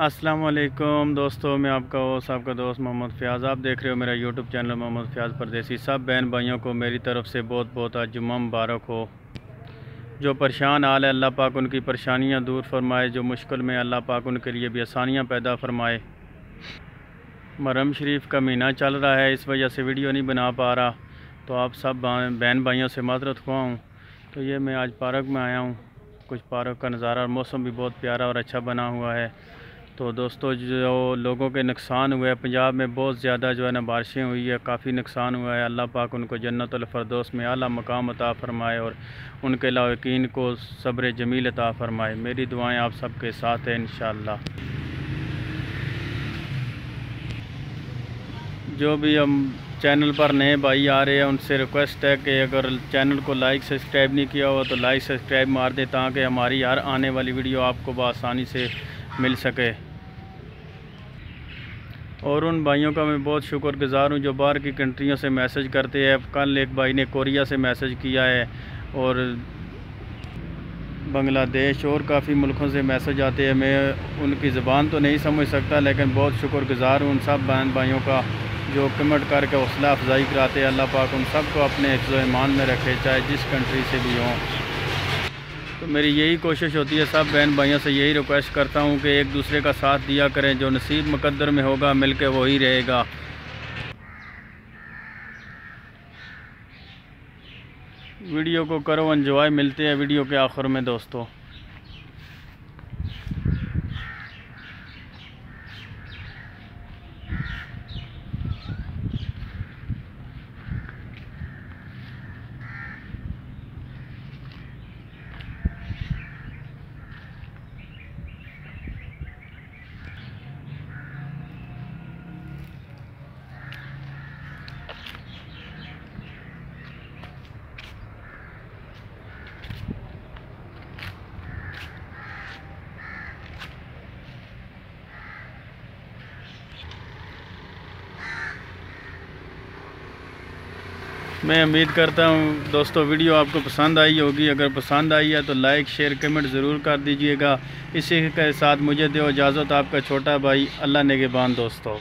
अस्सलाम वालेकुम दोस्तों, मैं आपका दोस्त मोहम्मद फ़याज़। आप देख रहे हो मेरा यूट्यूब चैनल मोहम्मद फ़याज़ परदेसी। सब बहन भाइयों को मेरी तरफ़ से बहुत बहुत आज जुम्मा मुबारक हो। जो परेशान हाल है अल्लाह पाक उनकी परेशानियां दूर फरमाए, जो मुश्किल में अल्लाह पाक उनके लिए भी आसानियां पैदा फरमाए। मुहर्रम शरीफ का महीना चल रहा है, इस वजह से वीडियो नहीं बना पा रहा, तो आप सब बहन भाइयों से माजरत हुआ हूँ। तो ये मैं आज पार्क में आया हूँ। कुछ पार्क का नज़ारा और मौसम भी बहुत प्यारा और अच्छा बना हुआ है। तो दोस्तों, जो लोगों के नुकसान हुए हैं पंजाब में, बहुत ज़्यादा जो है ना बारिशें हुई है, काफ़ी नुकसान हुआ है। अल्लाह पाक उनको जन्नतुल फ़िरदौस में आला मकाम अता फ़रमाए और उनके लायकीन को सब्र जमील अता फ़रमाए। मेरी दुआएं आप सबके साथ हैं इंशाअल्लाह। जो भी हम चैनल पर नए भाई आ रहे हैं उनसे रिक्वेस्ट है कि अगर चैनल को लाइक सब्सक्राइब नहीं किया हो तो लाइक सब्सक्राइब मार दें, ताकि हमारी हर आने वाली वीडियो आपको बआसानी से मिल सके। और उन भाइयों का मैं बहुत शुक्रगुज़ार हूँ जो बाहर की कंट्रियों से मैसेज करते हैं। कल एक भाई ने कोरिया से मैसेज किया है और बांग्लादेश और काफ़ी मुल्कों से मैसेज आते हैं। मैं उनकी ज़बान तो नहीं समझ सकता, लेकिन बहुत शुक्रगुज़ार हूँ उन सब बहन भाइयों का जो कमेंट करके हौसला अफजाई कराते हैं। अल्लाह पाक उन सब को अपने हिफ्ज़ ईमान में रखे, चाहे जिस कंट्री से भी हों। तो मेरी यही कोशिश होती है, सब बहन भाइयों से यही रिक्वेस्ट करता हूँ कि एक दूसरे का साथ दिया करें। जो नसीब मुकद्दर में होगा मिल के वही रहेगा। वीडियो को करो एंजॉय। मिलते हैं वीडियो के आखिर में दोस्तों। मैं उम्मीद करता हूँ दोस्तों वीडियो आपको पसंद आई होगी। अगर पसंद आई है तो लाइक शेयर कमेंट ज़रूर कर दीजिएगा। इसी के साथ मुझे दो इजाज़त, आपका छोटा भाई। अल्लाह निगहबान दोस्तों।